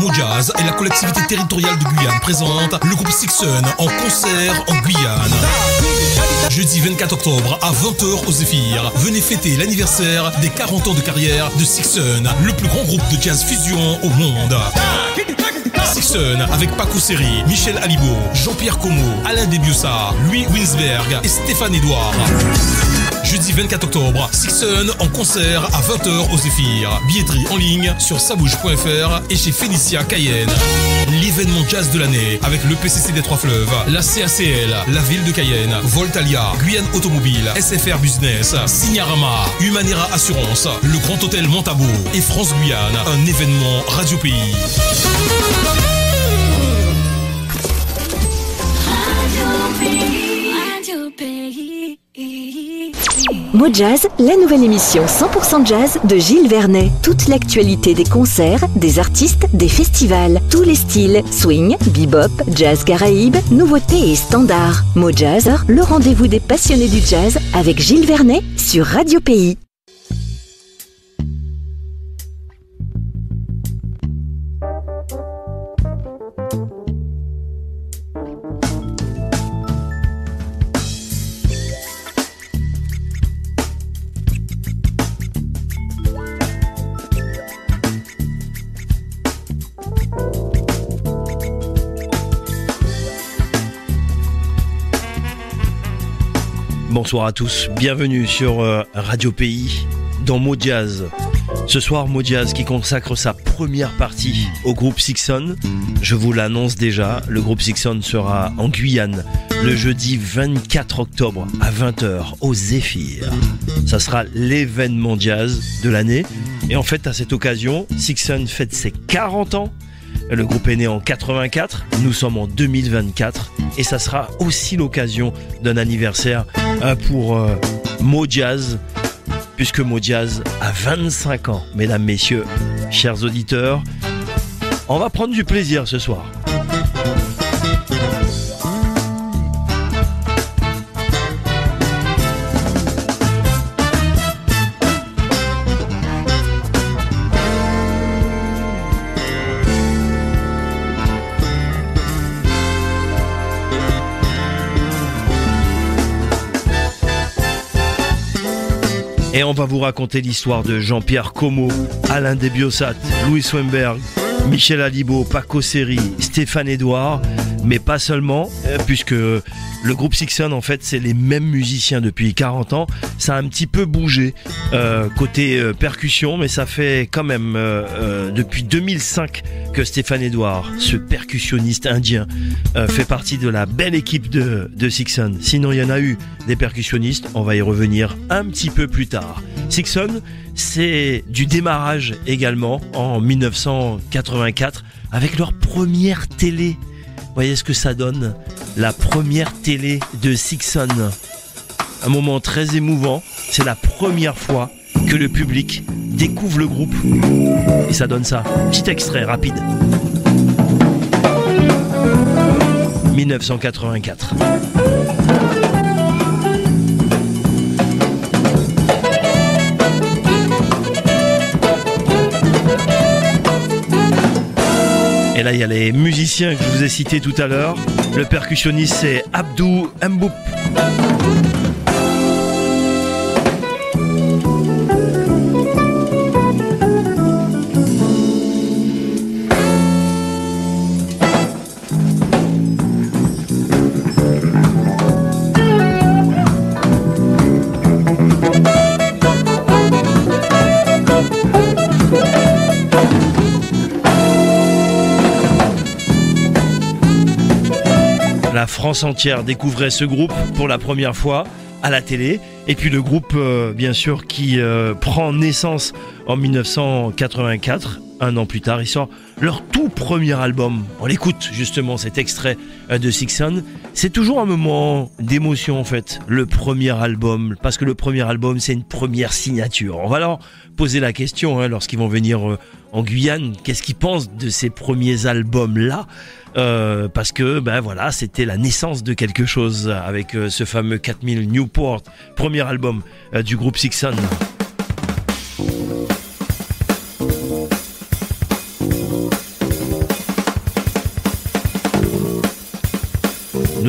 Mojazz et la collectivité territoriale de Guyane présente le groupe Sixon en concert en Guyane. Jeudi 24 octobre à 20h au Zéphyr, venez fêter l'anniversaire des 40 ans de carrière de Sixon, le plus grand groupe de jazz fusion au monde. Sixon avec Paco Seri, Michel Alibo, Jean-Pierre Como, Alain Debiussa, Louis Winsberg et Stéphane Edouard. Jeudi 24 octobre, Sixon en concert à 20h au Zéphyr. Billetterie en ligne sur sabouche.fr et chez Fénicia Cayenne. L'événement jazz de l'année avec le PCC des Trois Fleuves, la CACL, la ville de Cayenne, Voltalia, Guyane Automobile, SFR Business, Signarama, Humanera Assurance, le Grand Hôtel Montabo et France Guyane. Un événement Radio Pays. Mojazz, la nouvelle émission 100% jazz de Gilles Vernet. Toute l'actualité des concerts, des artistes, des festivals. Tous les styles, swing, bebop, jazz caraïbe, nouveautés et standards. Mojazz, le rendez-vous des passionnés du jazz avec Gilles Vernet sur Radio Pays. Bonsoir à tous, bienvenue sur Radio Pays dans Mojazz. Ce soir, Mojazz qui consacre sa première partie au groupe Sixon. Je vous l'annonce déjà, le groupe Sixon sera en Guyane le jeudi 24 octobre à 20h au Zéphyr. Ça sera l'événement jazz de l'année. Et en fait, à cette occasion, Sixon fête ses 40 ans. Le groupe est né en 84, nous sommes en 2024 et ça sera aussi l'occasion d'un anniversaire pour Mojazz, puisque Mojazz a 25 ans, mesdames, messieurs, chers auditeurs. On va prendre du plaisir ce soir. Et on va vous raconter l'histoire de Jean-Pierre Como, Alain Debiussat, Louis Winsberg, Michel Alibo, Paco Seri, Stéphane Edouard, mais pas seulement, puisque le groupe Sixon, en fait, c'est les mêmes musiciens depuis 40 ans. Ça a un petit peu bougé côté percussion, mais ça fait quand même depuis 2005 que Stéphane Edouard, ce percussionniste indien, fait partie de la belle équipe de Sixon. Sinon, il y en a eu des percussionnistes, on va y revenir un petit peu plus tard. Sixon, c'est du démarrage également en 1984 avec leur première télé. Vous voyez ce que ça donne, la première télé de Sixon. Un moment très émouvant, c'est la première fois que le public découvre le groupe. Et ça donne ça, petit extrait rapide. 1984. Et là, il y a les musiciens que je vous ai cités tout à l'heure. Le percussionniste, c'est Abdou Mboup. La France entière découvrait ce groupe pour la première fois à la télé. Et puis le groupe, bien sûr, qui prend naissance en 1984. Un an plus tard, ils sortent leur tout premier album. On l'écoute justement, cet extrait de Sixon. C'est toujours un moment d'émotion en fait, le premier album. Parce que le premier album, c'est une première signature. On va leur poser la question lorsqu'ils vont venir en Guyane. Qu'est-ce qu'ils pensent de ces premiers albums-là ? Parce que voilà, c'était la naissance de quelque chose avec ce fameux 4000 Newport, premier album du groupe Sixon.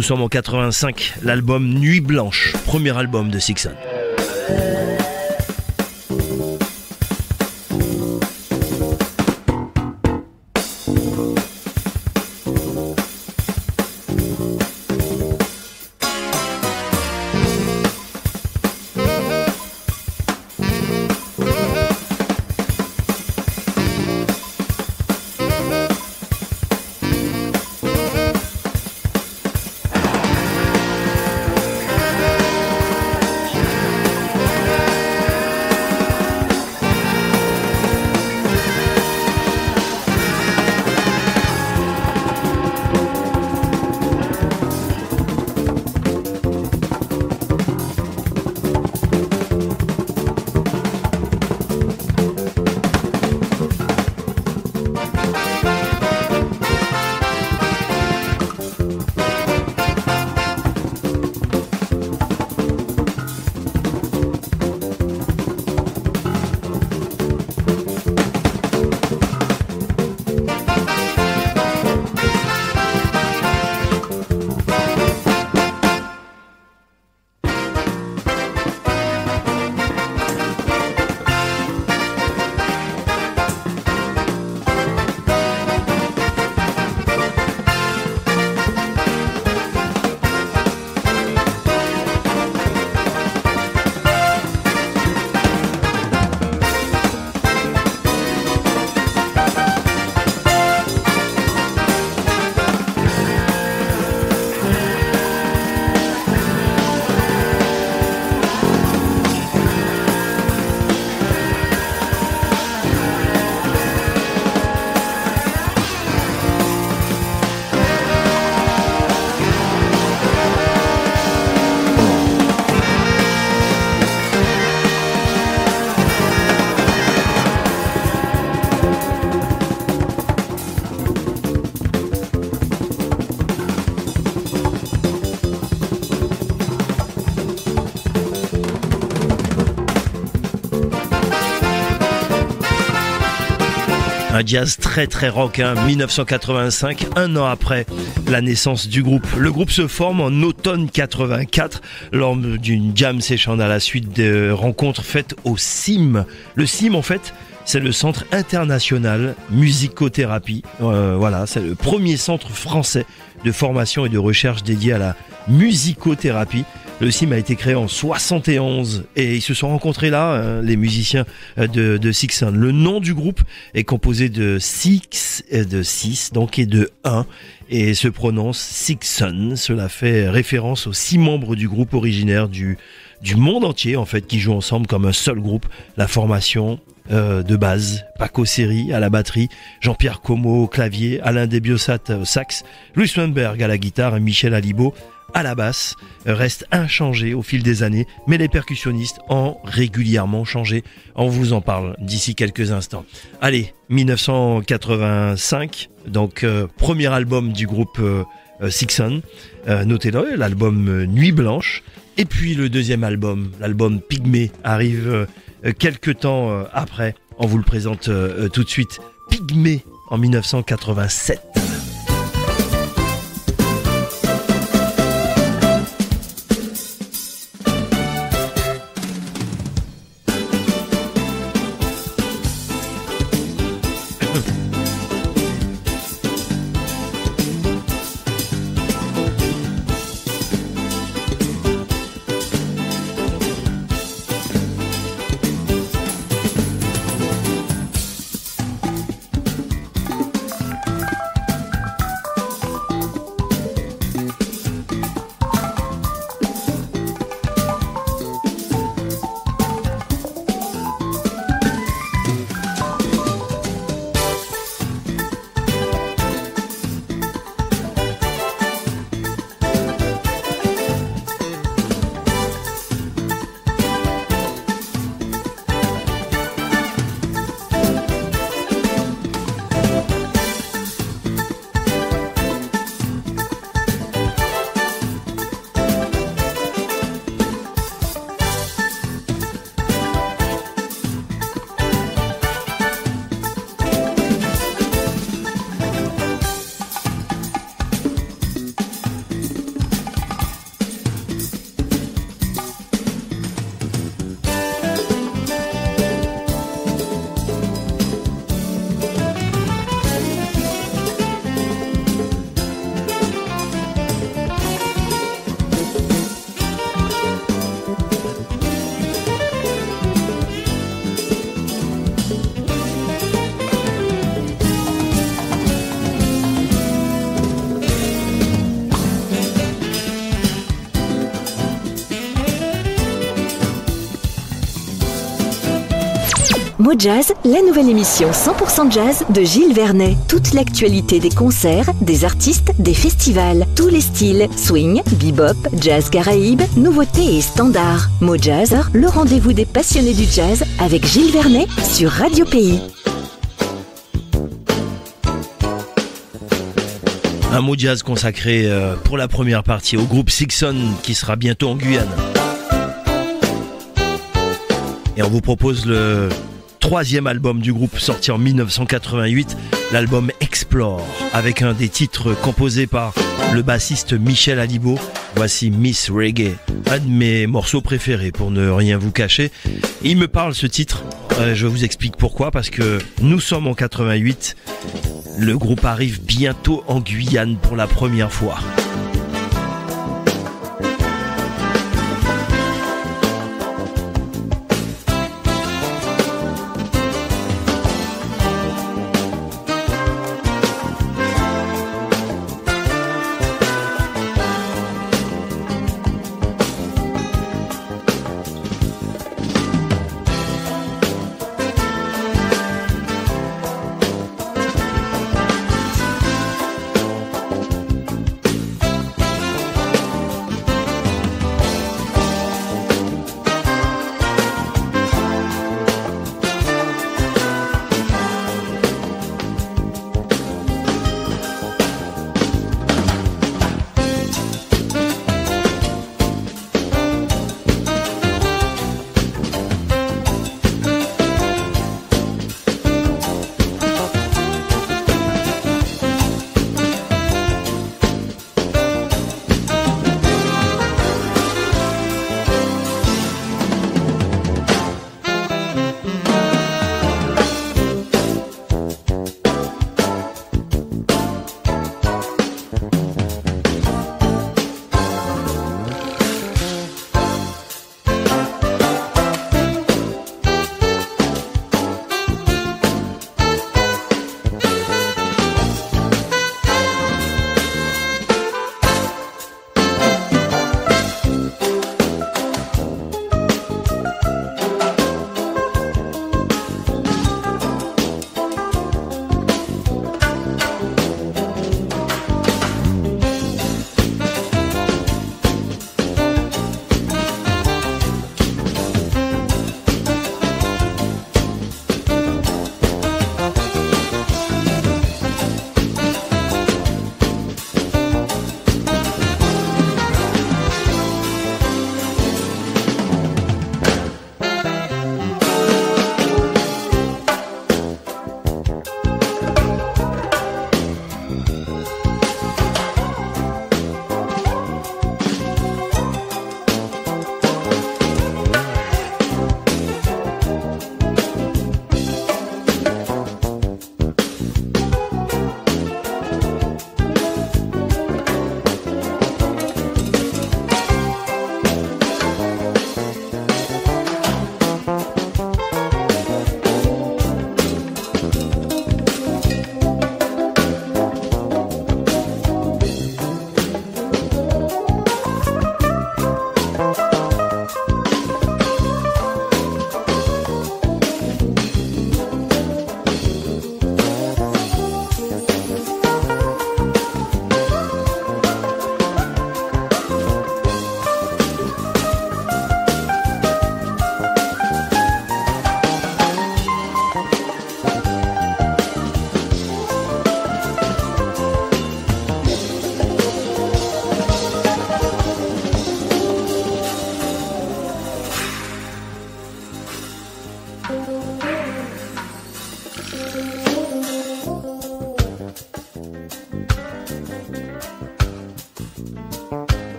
Nous sommes en 85, l'album Nuit Blanche, premier album de Sixon. Un jazz très très rock, 1985, un an après la naissance du groupe. Le groupe se forme en automne 84 lors d'une jam session à la suite de rencontres faites au CIM. Le CIM, en fait, c'est le Centre International Musicothérapie. Voilà, c'est le premier centre français de formation et de recherche dédié à la musicothérapie. Le CIM a été créé en 71 et ils se sont rencontrés là, les musiciens de Sixon. Le nom du groupe est composé de six, de 6 donc, et de 1 et se prononce Sixon. Cela fait référence aux 6 membres du groupe originaire du monde entier en fait, qui jouent ensemble comme un seul groupe. La formation de base, Paco Seri à la batterie, Jean-Pierre Como au clavier, Alain Desbiosat au sax, Louis Weinberg à la guitare et Michel Alibaud à la basse, reste inchangé au fil des années, mais les percussionnistes ont régulièrement changé. On vous en parle d'ici quelques instants. Allez, 1985, donc premier album du groupe Sixon, notez-le, l'album Nuit Blanche, et puis le deuxième album, l'album Pygmée, arrive quelques temps après. On vous le présente tout de suite, Pygmée en 1987. Mojazz, la nouvelle émission 100% jazz de Gilles Vernet. Toute l'actualité des concerts, des artistes, des festivals. Tous les styles, swing, bebop, jazz caraïbe, nouveautés et standards. Mojazz, le rendez-vous des passionnés du jazz avec Gilles Vernet sur Radio Pays. Un mot jazz consacré pour la première partie au groupe Sixon qui sera bientôt en Guyane. Et on vous propose le 3e album du groupe sorti en 1988, l'album Explore, avec un des titres composés par le bassiste Michel Alibo. Voici Miss Reggae, un de mes morceaux préférés pour ne rien vous cacher. Il me parle ce titre, je vous explique pourquoi, parce que nous sommes en 88, le groupe arrive bientôt en Guyane pour la première fois.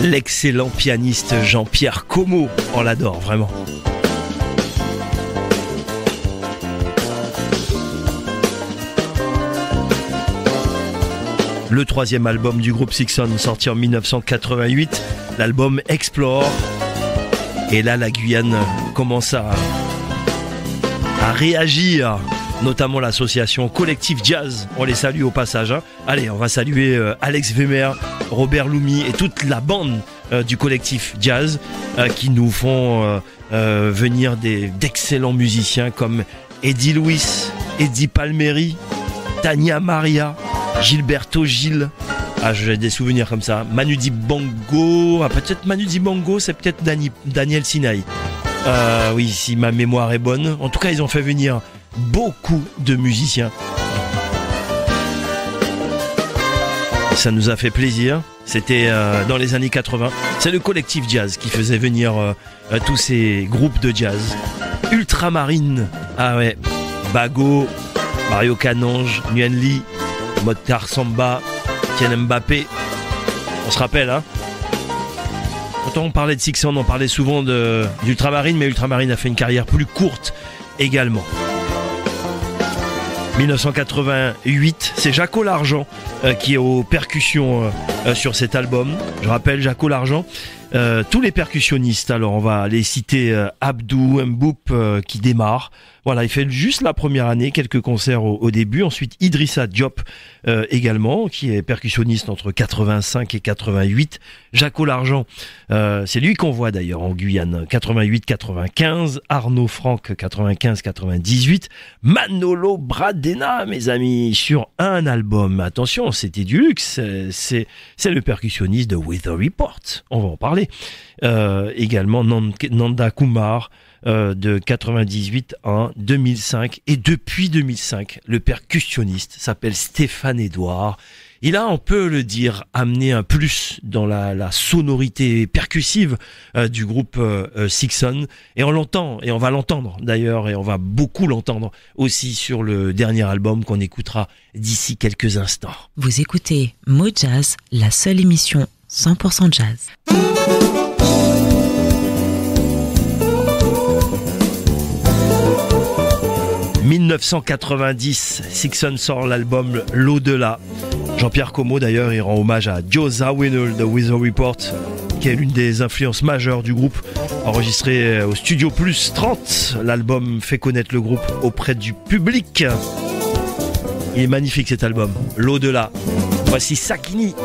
L'excellent pianiste Jean-Pierre Como, on l'adore vraiment. Le troisième album du groupe Sixon, sorti en 1988, l'album Explore. Et là, la Guyane commence à réagir, notamment l'association Collectif Jazz. On les salue au passage. Allez, on va saluer Alex Wemer, Robert Loumi et toute la bande du Collectif Jazz qui nous font venir d'excellents musiciens comme Eddie Louis, Eddie Palmieri, Tania Maria, Gilberto Gil. Ah, j'ai des souvenirs comme ça. Manu Dibango. Peut-être Manu Dibango, c'est peut-être Daniel Sinaï. Oui, si ma mémoire est bonne. En tout cas, ils ont fait venir beaucoup de musiciens. Ça nous a fait plaisir. C'était dans les années 80. C'est le Collectif Jazz qui faisait venir tous ces groupes de jazz. Ultramarine. Ah ouais. Bago, Mario Canonge, Nguyen Ly, Mokhtar Samba, Ken Mbappé. On se rappelle, hein. Quand on parlait de Sixon, on parlait souvent d'Ultramarine, mais Ultramarine a fait une carrière plus courte également. 1988, c'est Jaco L'Argent qui est aux percussions sur cet album. Je rappelle Jaco L'Argent. Tous les percussionnistes, alors on va les citer, Abdou Mboup qui démarre. Voilà, il fait juste la première année, quelques concerts au début. Ensuite, Idrissa Diop également, qui est percussionniste entre 85 et 88. Jaco L'Argent, c'est lui qu'on voit d'ailleurs en Guyane, 88-95. Arnaud Franck, 95-98. Manolo Bradena, mes amis, sur un album. Attention, c'était du luxe. C'est le percussionniste de Weather Report. On va en parler. Également Nanda Kumar, de 98 à 2005, et depuis 2005 le percussionniste s'appelle Stéphane Edouard. Il a, on peut le dire, amené un plus dans la sonorité percussive du groupe Sixon, et on l'entend, et on va l'entendre d'ailleurs, et on va beaucoup l'entendre aussi sur le dernier album qu'on écoutera d'ici quelques instants. Vous écoutez Mojazz, la seule émission 100% jazz. 1990, Sixon sort l'album L'Au-delà. Jean-Pierre Como d'ailleurs, il rend hommage à Joe Zawinul de Weather Report, qui est l'une des influences majeures du groupe. Enregistré au Studio Plus 30, l'album fait connaître le groupe auprès du public. Il est magnifique cet album, L'Au-delà. Voici Sakini.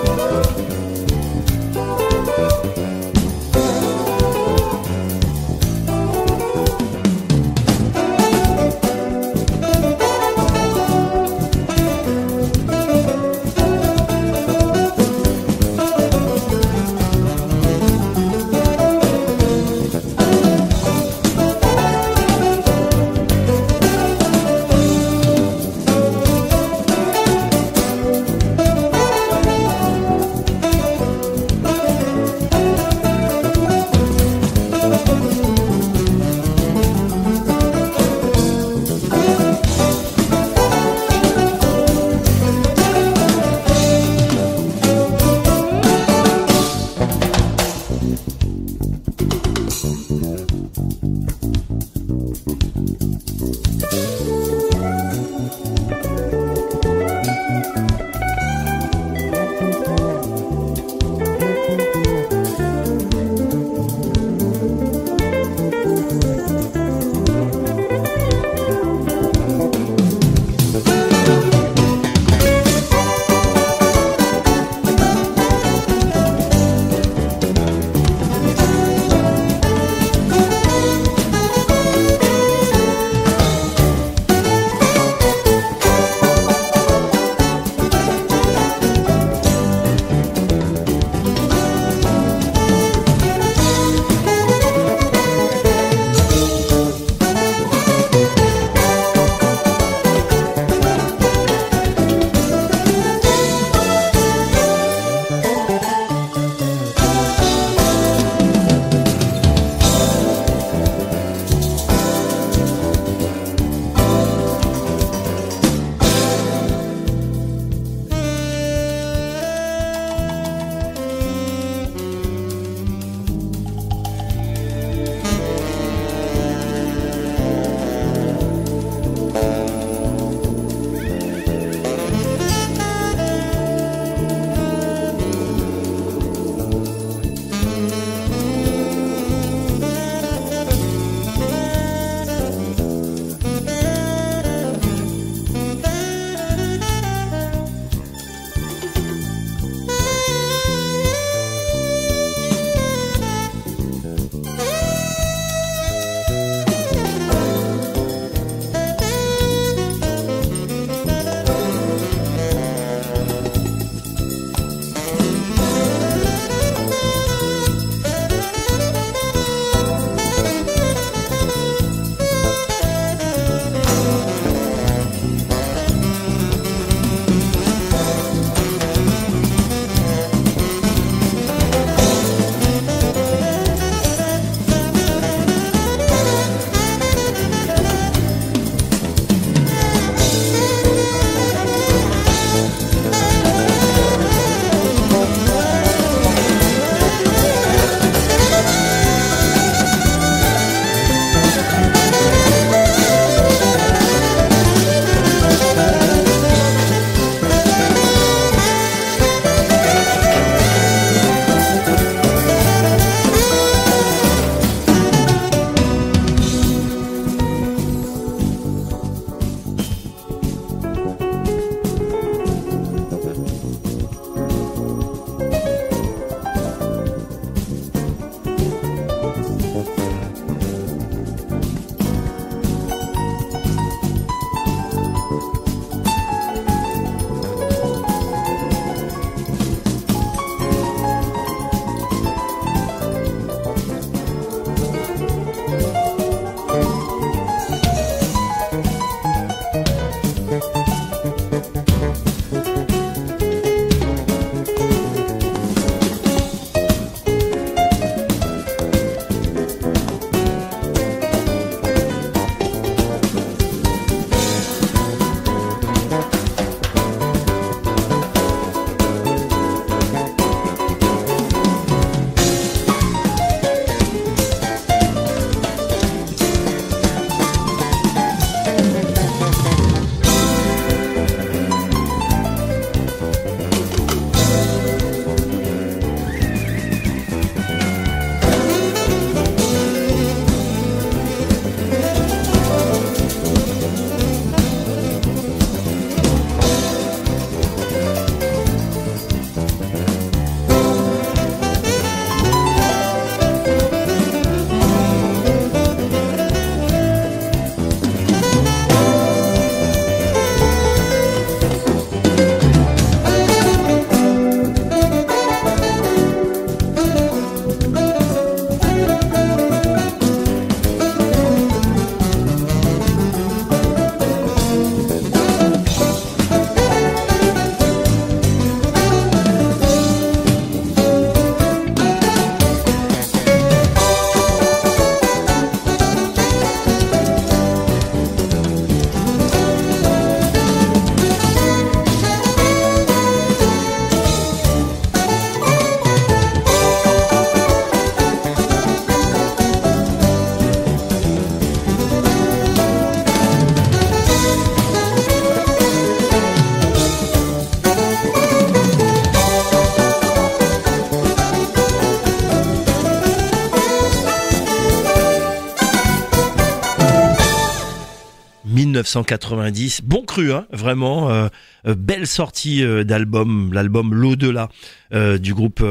1990. Bon cru, hein, vraiment. Belle sortie d'album, l'album L'Au-delà du groupe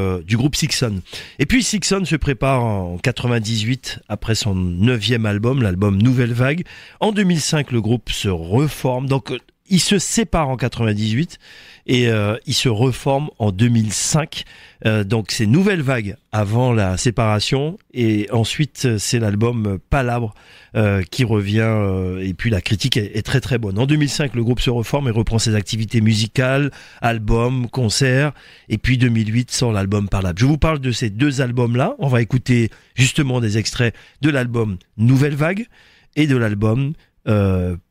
Sixon. Et puis Sixon se prépare en 98 après son 9e album, l'album Nouvelle Vague. En 2005, le groupe se reforme. Donc il se sépare en 98 et il se reforme en 2005. Donc c'est Nouvelle Vague avant la séparation et ensuite c'est l'album Palabre qui revient et puis la critique est très très bonne. En 2005, le groupe se reforme et reprend ses activités musicales, albums, concerts, et puis 2008 sort l'album Palabre. Je vous parle de ces deux albums-là. On va écouter justement des extraits de l'album Nouvelle Vague et de l'album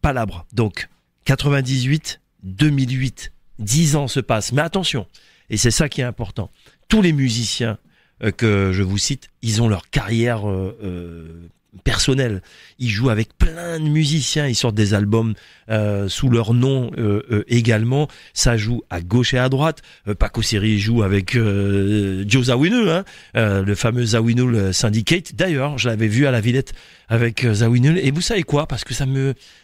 Palabre. Donc 98, 2008, 10 ans se passent. Mais attention, et c'est ça qui est important, tous les musiciens que je vous cite, ils ont leur carrière personnelle. Ils jouent avec plein de musiciens, ils sortent des albums sous leur nom également. Ça joue à gauche et à droite. Paco Seri joue avec Joe Zawinul, hein, le fameux Zawinul Syndicate. D'ailleurs, je l'avais vu à la Villette avec Zawinul. Et vous savez quoi? Parce que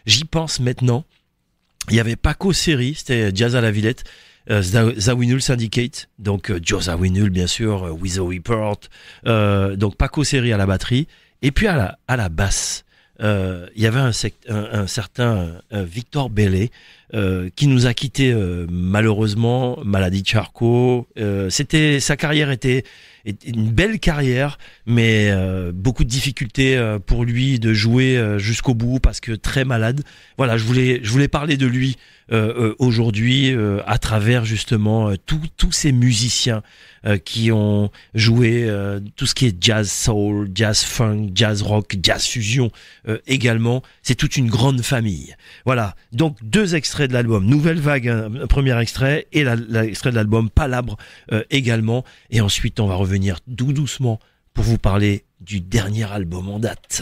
j'y pense maintenant. Il y avait Paco Seri, c'était Jazz à la Villette, Zawinul Syndicate, donc Joe Zawinul bien sûr, Wizzo Report, donc Paco Seri à la batterie, et puis à la basse, il y avait un certain Victor Bellet qui nous a quittés malheureusement, maladie de Charcot. Sa carrière était une belle carrière, mais beaucoup de difficultés pour lui de jouer jusqu'au bout parce que très malade. Voilà, je voulais parler de lui aujourd'hui à travers justement tous ces musiciens qui ont joué tout ce qui est jazz soul, jazz funk, jazz rock, jazz fusion également. C'est toute une grande famille. Voilà, donc 2 extraits de l'album Nouvelle Vague, un premier extrait, et l'extrait de l'album Palabre également. Et ensuite on va revenir doucement pour vous parler du dernier album en date.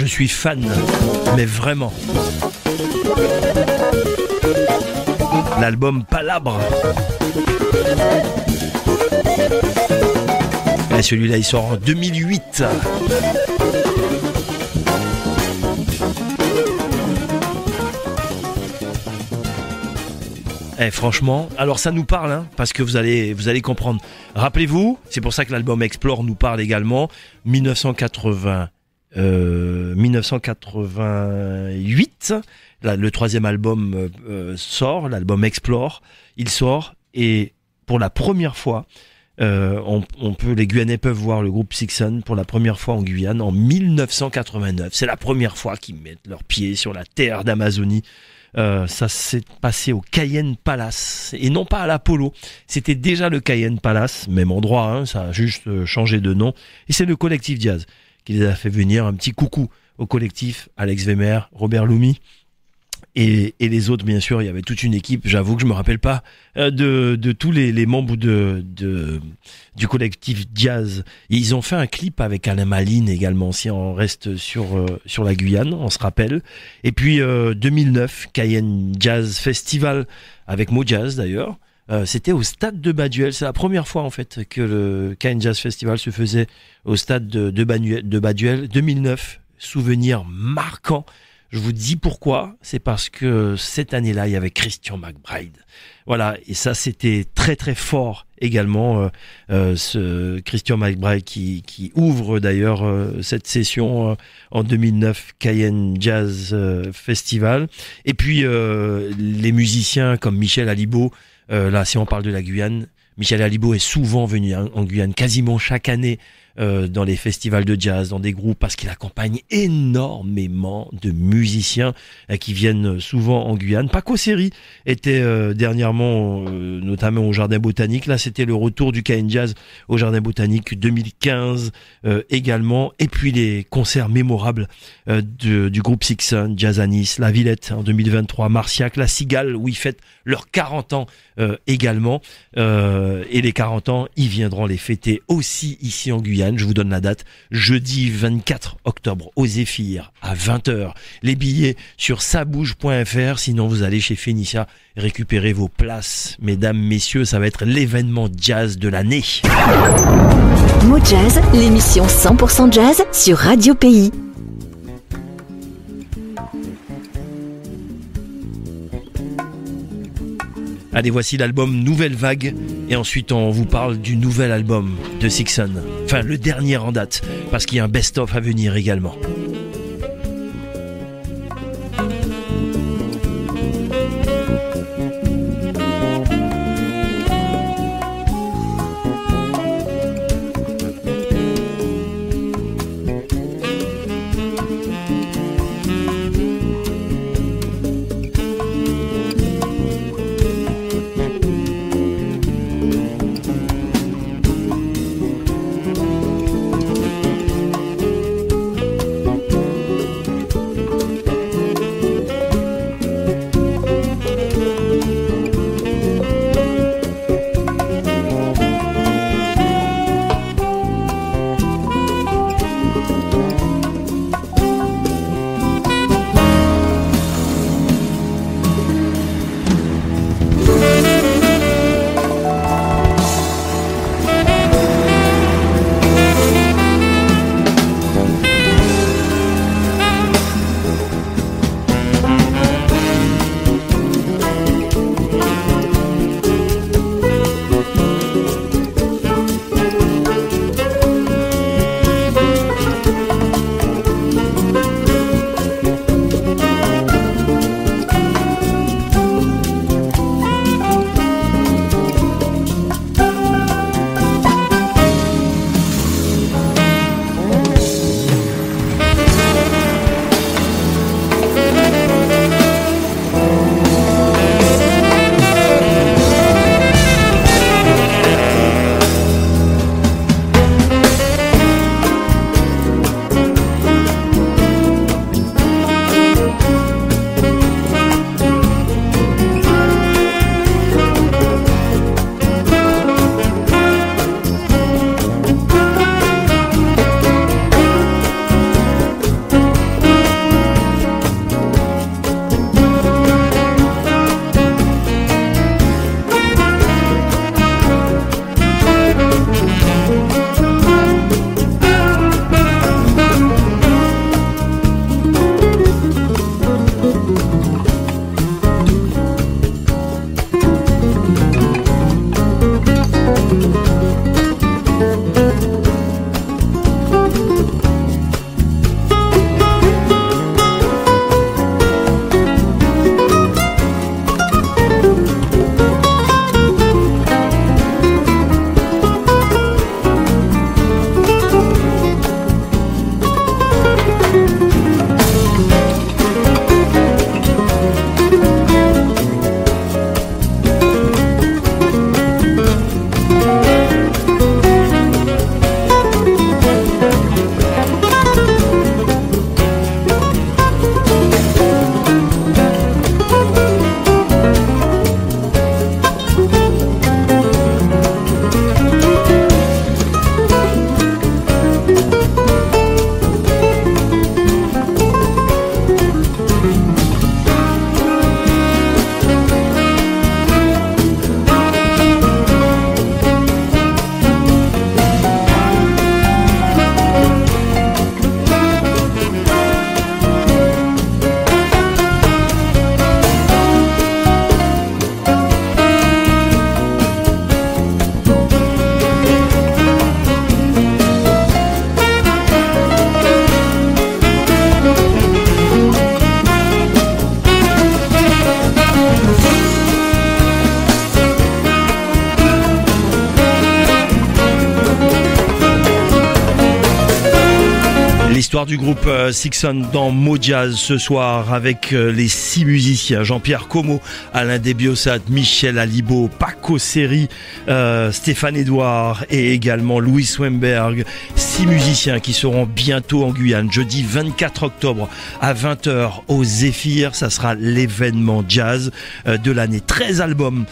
suis fan, mais vraiment. L'album Palabre. Et celui-là, il sort en 2008. Franchement, alors ça nous parle, hein, parce que vous allez comprendre. Rappelez-vous, c'est pour ça que l'album Explore nous parle également. 1988, là, le troisième album sort, l'album Explore. Il sort et pour la première fois, les Guyanais peuvent voir le groupe Sixon pour la première fois en Guyane en 1989. C'est la première fois qu'ils mettent leurs pieds sur la terre d'Amazonie. Ça s'est passé au Cayenne Palace et non pas à l'Apollo. C'était déjà le Cayenne Palace, même endroit, hein, ça a juste changé de nom. Et c'est le collectif Jazz qui les a fait venir. Un petit coucou au collectif, Alex Wemer, Robert Loumi et les autres, bien sûr. Il y avait toute une équipe. J'avoue que je me rappelle pas de tous les membres du collectif Jazz. Et ils ont fait un clip avec Alain Maline également, si on reste sur la Guyane, on se rappelle. Et puis 2009, Cayenne Jazz Festival avec Mojazz d'ailleurs. C'était au stade de Baduel. C'est la première fois en fait que le Cayenne Jazz Festival se faisait au stade de Baduel. 2009, souvenir marquant. Je vous dis pourquoi, c'est parce que cette année-là, il y avait Christian McBride. Voilà, et ça c'était très très fort également, ce Christian McBride qui ouvre d'ailleurs cette session en 2009 Cayenne Jazz Festival. Et puis les musiciens comme Michel Alibo, là si on parle de la Guyane, Michel Alibo est souvent venu en Guyane, quasiment chaque année, dans les festivals de jazz, dans des groupes, parce qu'il accompagne énormément de musiciens qui viennent souvent en Guyane. Paco Seri était dernièrement, notamment au Jardin Botanique. Là, c'était le retour du Cayenne Jazz au Jardin Botanique 2015 également. Et puis les concerts mémorables du groupe Sixon, Jazz à Nice, La Villette en 2023, Marciac, La Cigale, où ils fêtent leurs 40 ans également. Et les 40 ans, ils viendront les fêter aussi ici en Guyane. Je vous donne la date, jeudi 24 octobre au Zéphyr à 20h. Les billets sur sabouge.fr, sinon vous allez chez Phénicia récupérer vos places. Mesdames, messieurs, ça va être l'événement jazz de l'année. Mojazz, l'émission 100% jazz sur Radio Pays. Allez, voici l'album Nouvelle Vague et ensuite on vous parle du nouvel album de Sixon. Enfin, le dernier en date, parce qu'il y a un best-of à venir également. L'histoire du groupe Sixon dans Mojazz ce soir avec les 6 musiciens Jean-Pierre Como, Alain Desbiosat, Michel Alibo, Paco Seri, Stéphane Edouard et également Louis Wemberg. 6 musiciens qui seront bientôt en Guyane jeudi 24 octobre à 20h au Zéphyr. Ça sera l'événement jazz de l'année. 13 albums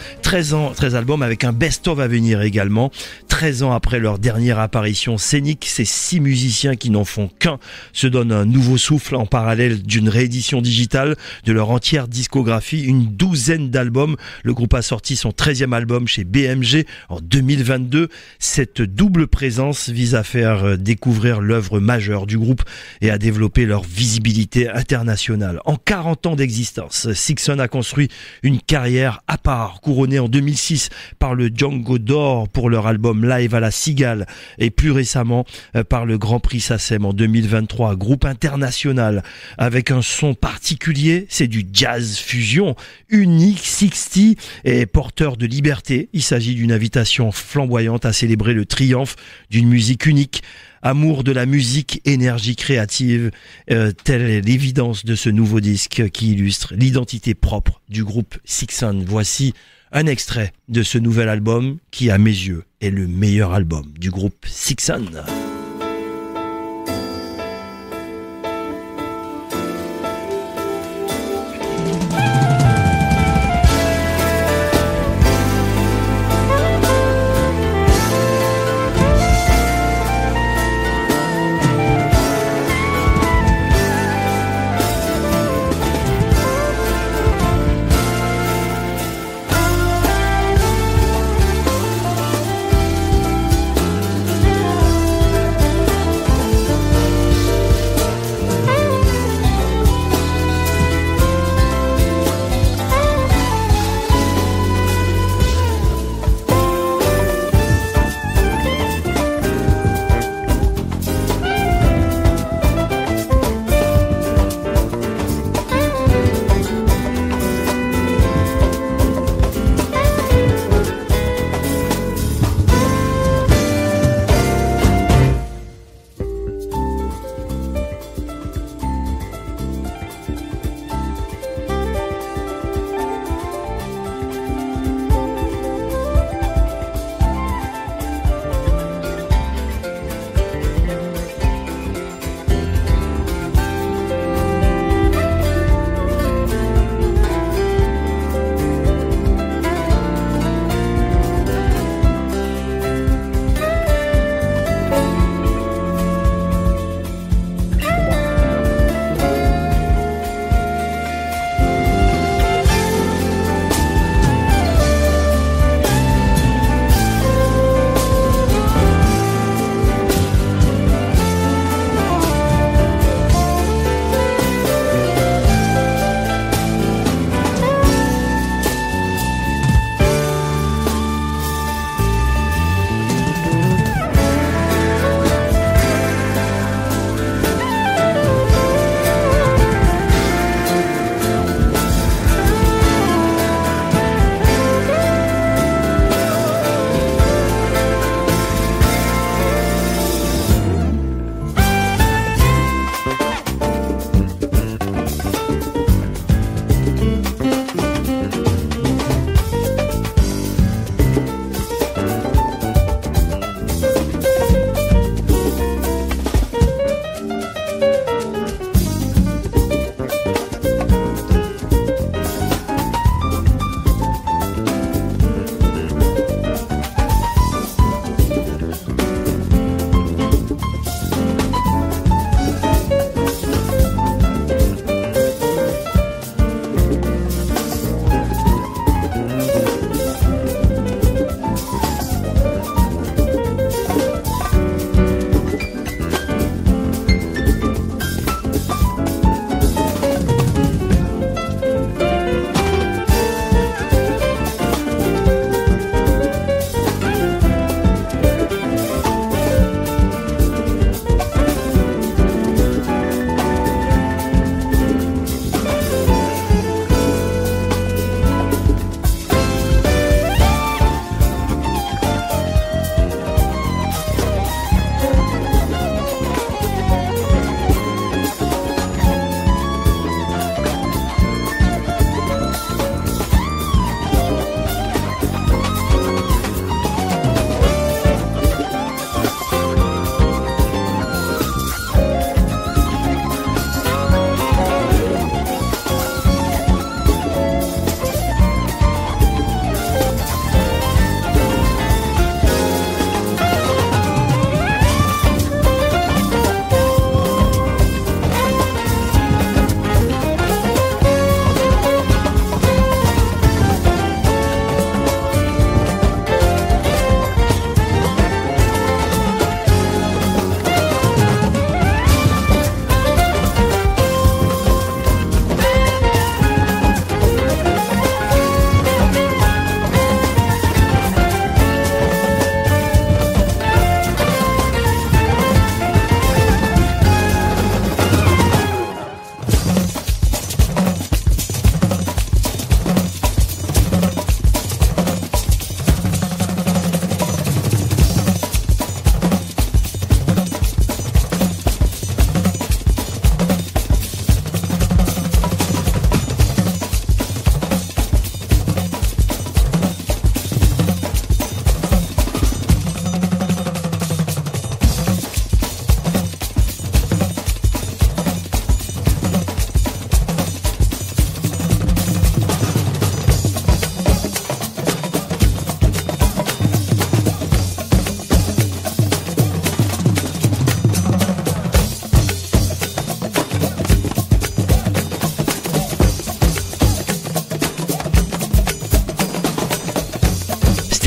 avec un best-of à venir également. 13 ans après leur dernière apparition scénique, ces 6 musiciens qui n'en font qu'un se donnent un nouveau souffle en parallèle d'une réédition digitale de leur entière discographie, une douzaine d'albums. Le groupe a sorti son 13e album chez BMG en 2022. Cette double présence vise à faire découvrir l'œuvre majeure du groupe et à développer leur visibilité internationale. En 40 ans d'existence, Sixon a construit une carrière à part, couronnée en 2006 par le Django d'Or pour leur album Live à la Cigale et plus récemment par le Grand Prix SACEM en 2023. Groupe international avec un son particulier, c'est du jazz fusion, unique, 60 et porteur de liberté. Il s'agit d'une invitation flamboyante à célébrer le triomphe d'une musique unique. Amour de la musique, énergie créative, telle est l'évidence de ce nouveau disque qui illustre l'identité propre du groupe Sixon. Voici un extrait de ce nouvel album qui, à mes yeux, est le meilleur album du groupe Sixon.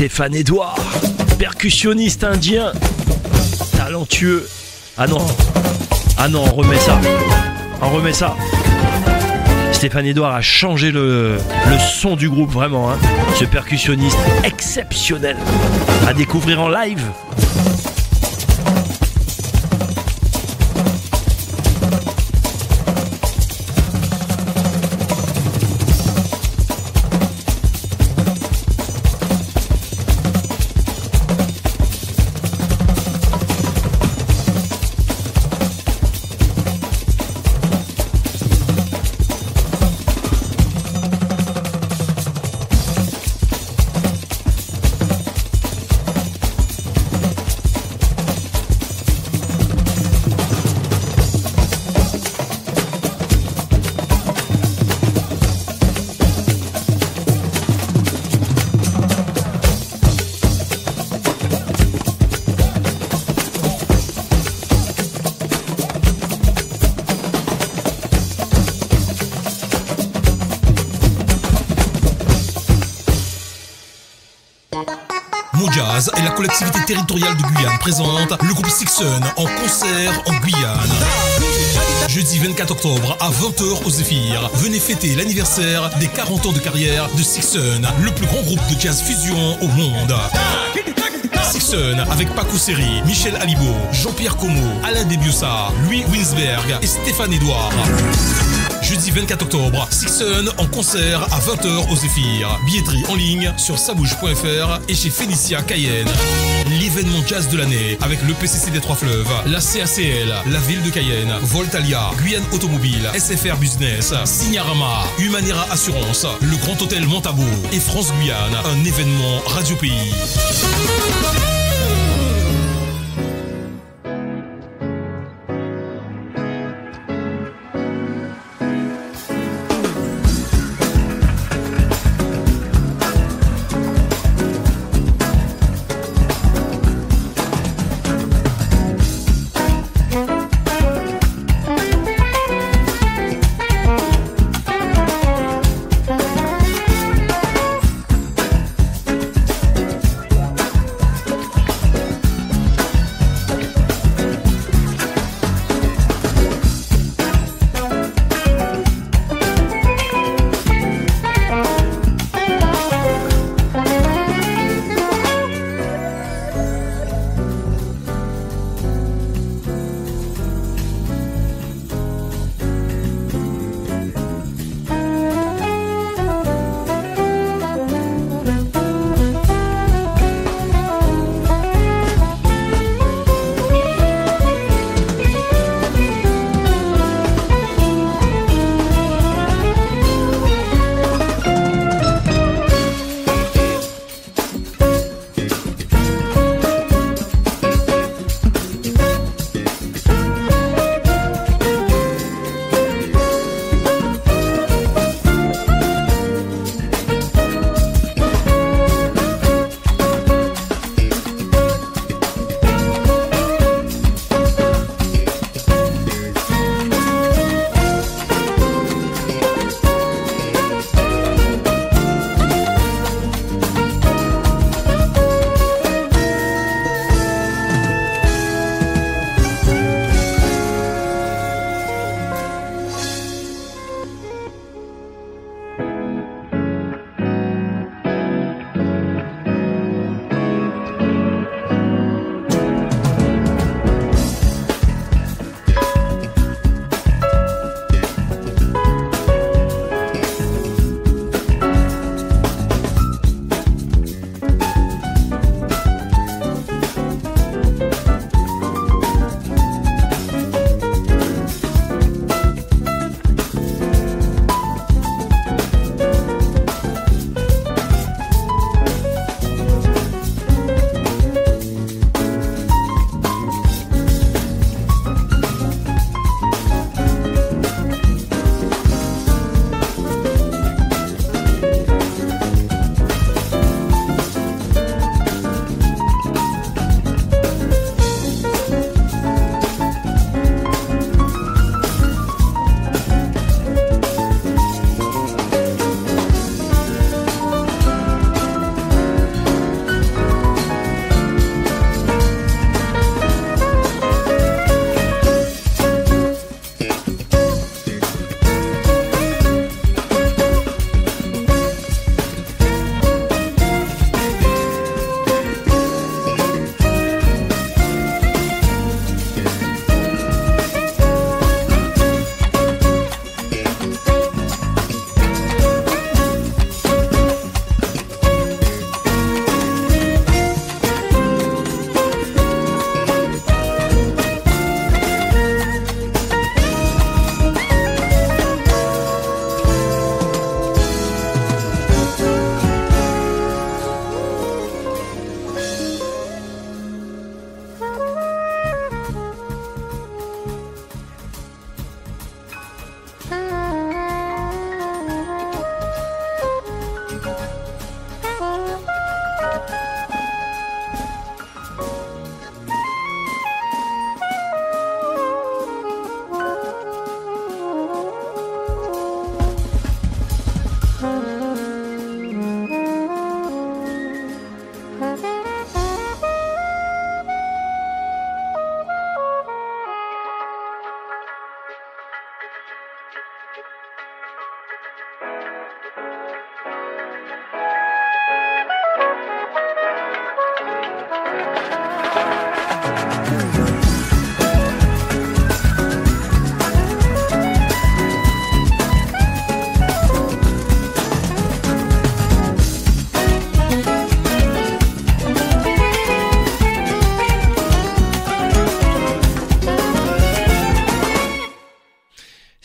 Stéphane Edouard, percussionniste indien, talentueux. Ah non, on remet ça. Stéphane Edouard a changé le son du groupe, vraiment, hein. Ce percussionniste exceptionnel à découvrir en live. Mojazz et la collectivité territoriale de Guyane présente le groupe Sixon en concert en Guyane. Jeudi 24 octobre à 20h au Zéphyr, venez fêter l'anniversaire des 40 ans de carrière de Sixon, le plus grand groupe de jazz fusion au monde. Sixon avec Paco Seri, Michel Alibo, Jean-Pierre Como, Alain Debiosa, Louis Winsberg et Stéphane Edouard. Jeudi 24 octobre, Sixon en concert à 20h au Zéphyr. Billetterie en ligne sur sabouche.fr et chez Félicia Cayenne. L'événement jazz de l'année avec le PCC des Trois Fleuves, la CACL, la ville de Cayenne, Voltalia, Guyane Automobile, SFR Business, Signarama, Humanera Assurance, le Grand Hôtel Montabo et France Guyane, un événement Radio Pays.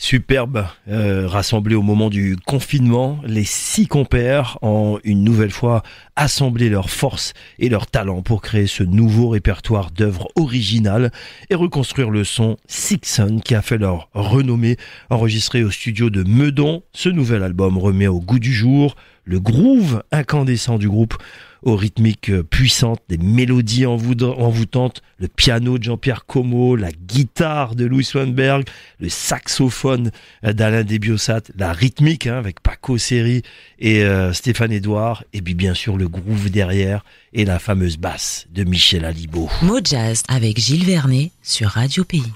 Superbe, rassemblés au moment du confinement, les 6 compères ont une nouvelle fois assemblé leurs forces et leurs talents pour créer ce nouveau répertoire d'œuvres originales et reconstruire le son Sixon qui a fait leur renommée. Enregistré au studio de Meudon, ce nouvel album remet au goût du jour le groove incandescent du groupe, aux rythmiques puissantes, des mélodies envoûtantes, le piano de Jean-Pierre Como, la guitare de Louis Swanberg, le saxophone d'Alain Desbiosat, la rythmique avec Paco Seri et Stéphane Edouard, et puis bien sûr le groove derrière et la fameuse basse de Michel Alibo. Mojazz avec Gilles Vernet sur Radio Pays.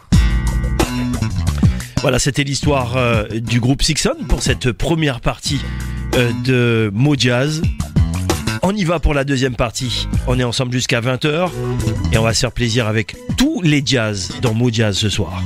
Voilà, c'était l'histoire du groupe Sixon pour cette première partie de Mojazz. On y va pour la deuxième partie. On est ensemble jusqu'à 20h et on va se faire plaisir avec tous les jazz dans Mojazz ce soir.